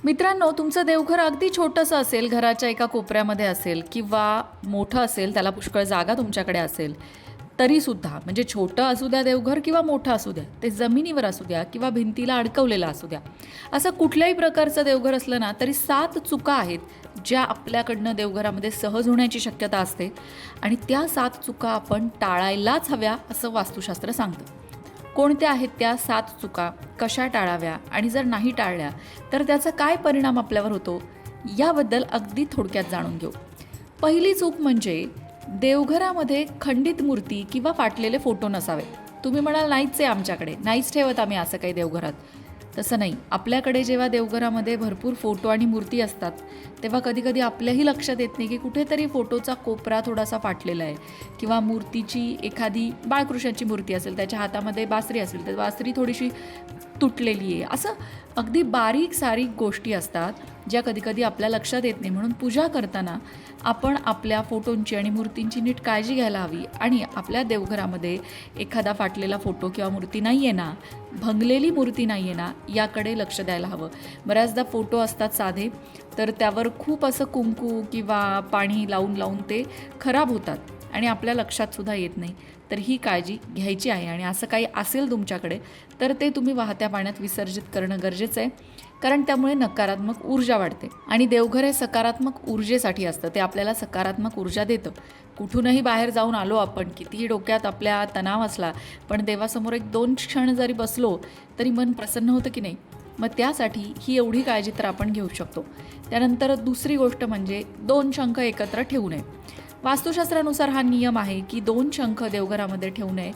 मित्रांनो, तुमचं देवघर अगदी छोटंसं असेल, घराच्या एका कोपऱ्यामध्ये असेल किंवा मोठं असेल, त्याला पुष्कळ जागा तुमच्याकडे असेल, तरीसुद्धा म्हणजे छोटं असू द्या देवघर किंवा मोठं असू द्या, ते जमिनीवर असू द्या किंवा भिंतीला अडकवलेलं असू द्या, असं कुठल्याही प्रकारचं देवघर असलं ना, तरी 7 चुका आहेत, ज्या आपल्याकडनं देवघरामध्ये सहज होण्याची शक्यता असते आणि त्या 7 चुका आपण टाळायलाच हव्या, असं वास्तुशास्त्र सांगतं. कोणत्या आहेत त्या 7 चुका, कशा टाळाव्या आणि जर नाही टाळल्या तर त्याचा काय परिणाम आपल्यावर होतो, याबद्दल अगदी थोडक्यात जाणून घेऊ. पहिली चूक म्हणजे देवघरामध्ये खंडित मूर्ती किंवा फाटलेले फोटो नसावे. तुम्ही म्हणाल नाहीच आहे आमच्याकडे, नाहीच ठेवत आम्ही असं काही देवघरात. तसं नाही. आपल्याकडे जेव्हा देवघरामध्ये भरपूर फोटो आणि मूर्ती असतात तेव्हा कधीकधी आपल्याही लक्षात येत नाही की कुठेतरी फोटोचा कोपरा थोडासा फाटलेला आहे किंवा मूर्तीची एखादी बाळकृष्णाची मूर्ती असेल, त्याच्या हातामध्ये बासरी असेल तर बासरी थोडीशी तुटलेली आहे. असं अगदी बारीक सारीक गोष्टी असतात ज्या कधीकधी आपल्या लक्षात येत नाही. म्हणून पूजा करताना आपण आपल्या फोटोंची आणि मूर्तींची नीट काळजी घ्यायला हवी आणि आपल्या देवघरामध्ये एखादा फाटलेला फोटो किंवा मूर्ती नाही आहे ना, भंगलेली मूर्ती नाही आहे ना, याकडे लक्ष द्यायला हवं. बऱ्याचदा फोटो असतात साधे, तर त्यावर खूप असं कुंकू किंवा पाणी लावून लावून ते खराब होतात आणि आपल्या लक्षातसुद्धा येत नाही. तर ही काळजी घ्यायची आहे आणि असं काही असेल तुमच्याकडे तर ते तुम्ही वाहत्या पाण्यात विसर्जित करणं गरजेचं आहे, कारण त्यामुळे नकारात्मक ऊर्जा वाढते आणि देवघर हे सकारात्मक ऊर्जेसाठी असतं. ते आपल्याला सकारात्मक ऊर्जा देतं. कुठूनही बाहेर जाऊन आलो आपण, कितीही डोक्यात आपल्या तणाव असला, पण देवासमोर 1-2 क्षण जरी बसलो तरी मन प्रसन्न होतं की नाही. मग त्यासाठी ही एवढी काळजी तर आपण घेऊ शकतो. त्यानंतर दुसरी गोष्ट म्हणजे 2 शंख एकत्र ठेवू नये. वास्तुशास्त्रानुसार हा नियम आहे की 2 शंख देवघरामध्ये ठेवू नये.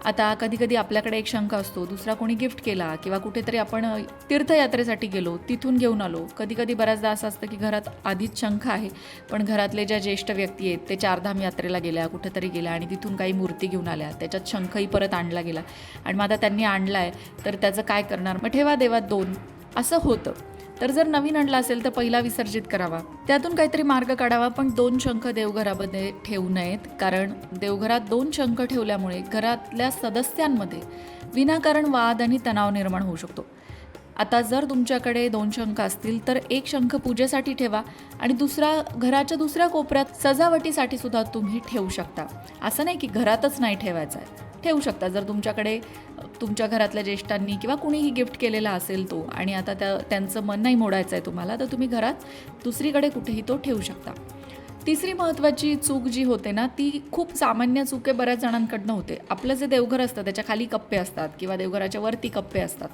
आता कधीकधी आपल्याकडे एक शंख असतो, दुसरा कोणी गिफ्ट केला किंवा कुठेतरी आपण तीर्थयात्रेसाठी गेलो, तिथून घेऊन आलो. कधीकधी बऱ्याचदा असं असतं की घरात आधीच शंख आहे, पण घरातले ज्या ज्येष्ठ व्यक्ती आहेत ते चारधाम यात्रेला गेल्या, कुठेतरी गेल्या आणि तिथून काही मूर्ती घेऊन आल्या, त्याच्यात शंखही परत आणला गेला आणि मग आता त्यांनी आणला आहे तर त्याचं काय करणार, मग ठेवा देवात 2, असं होतं. तर जर नवीन आणला असेल तर पहिला विसर्जित करावा, त्यातून काहीतरी मार्ग काढावा. पण 2 शंख देवघरामध्ये ठेवू नयेत, कारण देवघरात 2 शंख ठेवल्यामुळे घरातल्या सदस्यांमध्ये विनाकारण वाद आणि तणाव निर्माण होऊ शकतो. आता जर तुमच्याकडे 2 शंख असतील तर एक शंख पूजेसाठी ठेवा आणि दुसरा घराच्या दुसऱ्या कोपऱ्यात सजावटीसाठी सुद्धा तुम्ही ठेवू शकता. असं नाही की घरातच नाही ठेवायचं आहे, ठेवू शकता. जर तुमच्याकडे तुमच्या घरातल्या ज्येष्ठांनी किंवा कुणीही गिफ्ट केलेला असेल तो आणि आता त्यांचं मन नाही मोडायचं आहे तुम्हाला, तर तुम्ही घरात दुसरीकडे कुठेही तो ठेवू शकता. तिसरी महत्त्वाची चूक जी होते ना, ती खूप सामान्य चूक आहे, बऱ्याच जणांकडनं होते. आपलं जे देवघर असतं त्याच्या खाली कप्पे असतात किंवा देवघराच्या वरती कप्पे असतात,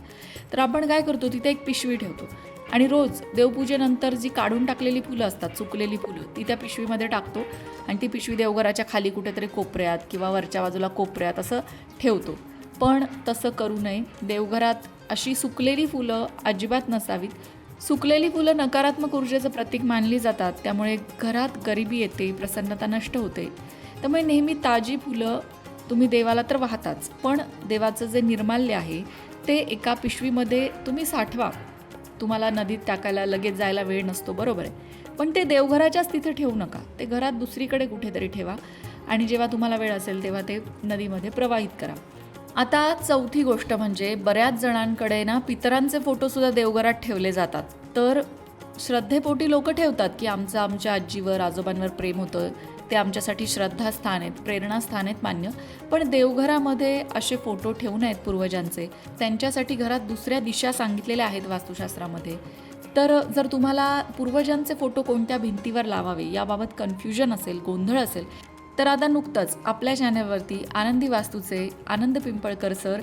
तर आपण काय करतो, तिथे एक पिशवी ठेवतो आणि रोज देवपूजेनंतर जी काढून टाकलेली फुलं असतात, चुकलेली फुलं, ती त्या पिशवीमध्ये टाकतो आणि ती पिशवी देवघराच्या खाली कुठेतरी कोपऱ्यात किंवा वरच्या बाजूला कोपऱ्यात असं ठेवतो. पण तसं करू नये. देवघरात अशी सुकलेली फुलं अजिबात नसावीत. सुकलेली फुलं नकारात्मक ऊर्जेचं प्रतीक मानली जातात, त्यामुळे घरात गरिबी येते, प्रसन्नता नष्ट होते. त्यामुळे नेहमी ताजी फुलं तुम्ही देवाला तर वाहताच, पण देवाचं जे निर्माल्य आहे ते एका पिशवीमध्ये तुम्ही साठवा. तुम्हाला नदीत टाकायला लगेच जायला वेळ नसतो, बरोबर आहे, पण ते देवघराच्याच तिथे ठेवू नका. ते घरात दुसरीकडे कुठेतरी ठेवा आणि जेव्हा तुम्हाला वेळ असेल तेव्हा ते नदीमध्ये प्रवाहित करा. आता चौथी गोष्ट म्हणजे बऱ्याच जणांकडे ना पितरांचे फोटोसुद्धा देवघरात ठेवले जातात. तर श्रद्धेपोटी लोक ठेवतात की आमच्या आजीवर आजोबांवर प्रेम होतं, ते आमच्यासाठी श्रद्धास्थान आहेत, प्रेरणास्थान आहेत, मान्य. पण देवघरामध्ये असे फोटो ठेवू नयेत पूर्वजांचे. त्यांच्यासाठी घरात दुसऱ्या दिशा सांगितलेल्या आहेत वास्तुशास्त्रामध्ये. तर जर तुम्हाला पूर्वजांचे फोटो कोणत्या भिंतीवर लावावे याबाबत कन्फ्युजन असेल, गोंधळ असेल, तर आता नुकतंच आपल्या चॅनलवरती आनंदी वास्तूचे आनंद पिंपळकर सर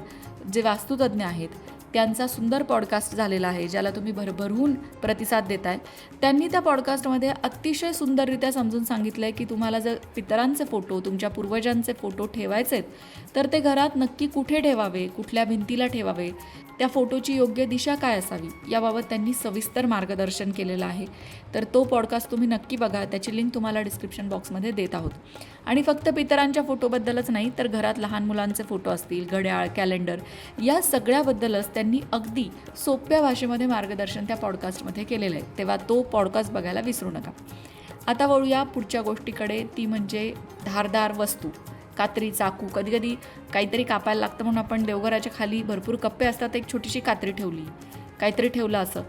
जे वास्तुतज्ञ आहेत त्यांचा सुंदर पॉडकास्ट झालेला आहे, ज्याला तुम्ही भरभरून प्रतिसाद देताय. त्यांनी त्या पॉडकास्टमध्ये अतिशय सुंदररित्या समजून सांगितलं आहे की तुम्हाला जर पितरांचे फोटो, तुमच्या पूर्वजांचे फोटो ठेवायचे आहेत तर ते घरात नक्की कुठे ठेवावे, कुठल्या भिंतीला ठेवावे, त्या फोटोची योग्य दिशा काय असावी, याबाबत त्यांनी सविस्तर मार्गदर्शन केलेलं आहे. तर तो पॉडकास्ट तुम्ही नक्की बघा, त्याची लिंक तुम्हाला डिस्क्रिप्शन बॉक्समध्ये देत आहोत. आणि फक्त पितरांच्या फोटोबद्दलच नाही, तर घरात लहान मुलांचे फोटो असतील, घड्याळ, कॅलेंडर, या सगळ्याबद्दलच त्यांनी अगदी सोप्या भाषेमध्ये मार्गदर्शन त्या पॉडकास्टमध्ये केलेलं आहे. तेव्हा तो पॉडकास्ट बघायला विसरू नका. आता वळूया पुढच्या गोष्टीकडे, ती म्हणजे धारदार वस्तू. कात्री, चाकू. कधीकधी काहीतरी कापायला लागतं म्हणून आपण देवघराच्या खाली भरपूर कप्पे असतात, एक छोटीशी कात्री ठेवली, काहीतरी ठेवलं असं,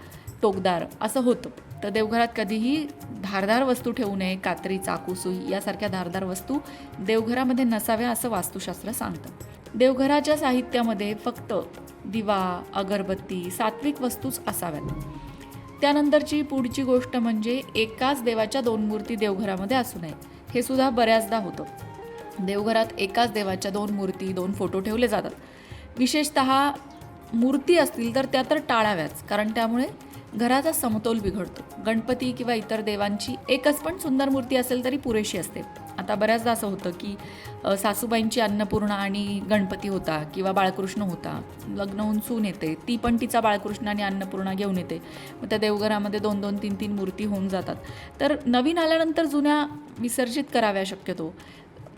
टोकदार असं होतं. तर देवघरात कधीही धारदार वस्तू ठेवू नये. कात्री, चाकू, सुई यासारख्या धारदार वस्तू देवघरामध्ये नसाव्या असं वास्तुशास्त्र सांगतं. देवघराच्या साहित्यामध्ये फक्त दिवा, अगरबत्ती, सात्विक वस्तूच असाव्यात. त्यानंतरची पुढची गोष्ट म्हणजे एकाच देवाच्या 2 मूर्ती देवघरामध्ये असू नये. हे सुद्धा बऱ्याचदा होतं. देवघरात एकाच देवाच्या 2 मूर्ती, 2 फोटो ठेवले जातात. विशेषतः मूर्ती असतील तर त्या तर टाळाव्याच, कारण त्यामुळे घराचा समतोल बिघडतो. गणपती किंवा इतर देवांची एकच पण सुंदर मूर्ती असेल तरी पुरेशी असते. आता बऱ्याचदा असं होतं की सासूबाईंची अन्नपूर्णा आणि गणपती होता किंवा बाळकृष्ण होता, लग्न होऊन सून येते, ती पण तिचा बाळकृष्ण आणि अन्नपूर्णा घेऊन येते. मग त्या देवघरामध्ये 2-2, 3-3 मूर्ती होऊन जातात. तर नवीन आल्यानंतर जुन्या विसर्जित कराव्या शक्यतो.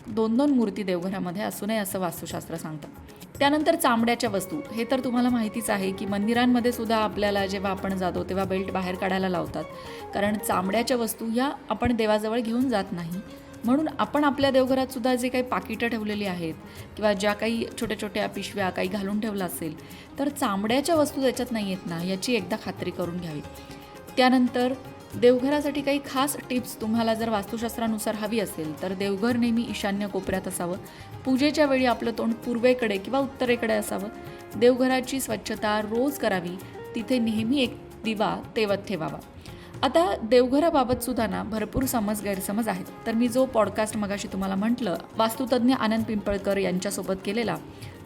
2-2 मूर्ती देवघरामध्ये असू नये असं वास्तुशास्त्र सांगतं. त्यानंतर चामड्याच्या वस्तू. हे तर तुम्हाला माहितीच आहे की मंदिरांमध्ये सुद्धा आपल्याला जेव्हा आपण जातो तेव्हा बेल्ट बाहेर काढायला लावतात, कारण चामड्याच्या वस्तू ह्या आपण देवाजवळ घेऊन जात नाही. म्हणून आपण आपल्या देवघरात सुद्धा जे काही पाकिटं ठेवलेली आहेत किंवा ज्या काही छोट्या छोट्या पिशव्या काही घालून ठेवलं असेल तर चामड्याच्या वस्तू त्याच्यात नाही आहेत ना, याची एकदा खात्री करून घ्यावी. त्यानंतर देवघरासाठी काही खास टिप्स तुम्हाला जर वास्तुशास्त्रानुसार हवी असेल तर देवघर नेहमी ईशान्य कोपऱ्यात असावं. पूजेच्या वेळी आपलं तोंड पूर्वेकडे किंवा उत्तरेकडे असावं. देवघराची स्वच्छता रोज करावी. तिथे नेहमी एक दिवा तेवत ठेवावा. आता देवघराबाबत सुद्धा ना भरपूर गैरसमज आहेत. तर मी जो पॉडकास्ट मगाशी तुम्हाला म्हटलं वास्तुतज्ञ आनंद पिंपळकर यांच्यासोबत केलेला,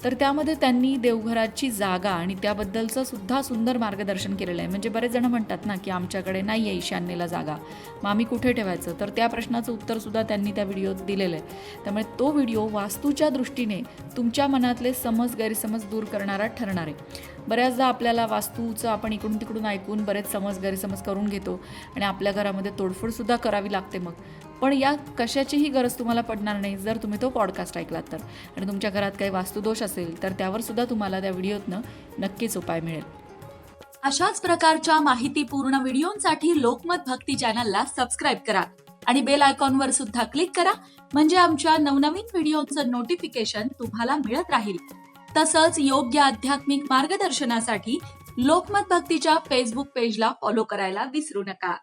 तर त्यामध्ये त्यांनी देवघराची जागा आणि त्याबद्दलचं सुद्धा सुंदर मार्गदर्शन केलेलं आहे. म्हणजे बरेच जण म्हणतात ना की आमच्याकडे नाही आहे ईशान्येला जागा, मग आम्ही कुठे ठेवायचं, तर त्या प्रश्नाचं उत्तरसुद्धा त्यांनी त्या व्हिडिओत दिलेलं आहे. त्यामुळे तो व्हिडिओ वास्तूच्या दृष्टीने तुमच्या मनातले गैरसमज दूर करणारा ठरणार आहे. बऱ्याचदा आपल्याला वास्तूचं आपण इकडून तिकडून ऐकून बरेच गैरसमज करून घेतो आणि आपल्या घरामध्ये तोडफोडसुद्धा करावी लागते मग. पण या कशाचीही गरज तुम्हाला पडणार नाही जर तुम्ही तो पॉडकास्ट ऐकलात तर. आणि तुमच्या घरात काही वास्तुदोष असेल तर त्यावर सुद्धा तुम्हाला त्या व्हिडिओतनं नक्कीच उपाय मिळेल. अशाच प्रकारच्या माहितीपूर्ण व्हिडिओंसाठी लोकमत भक्ती चॅनलला सबस्क्राईब करा आणि बेल आयकॉनवर सुद्धा क्लिक करा, म्हणजे आमच्या नवनवीन व्हिडिओचं नोटिफिकेशन तुम्हाला मिळत राहील. तसंच योग्य आध्यात्मिक मार्गदर्शनासाठी लोकमत भक्तीच्या फेसबुक पेजला फॉलो करायला विसरू नका.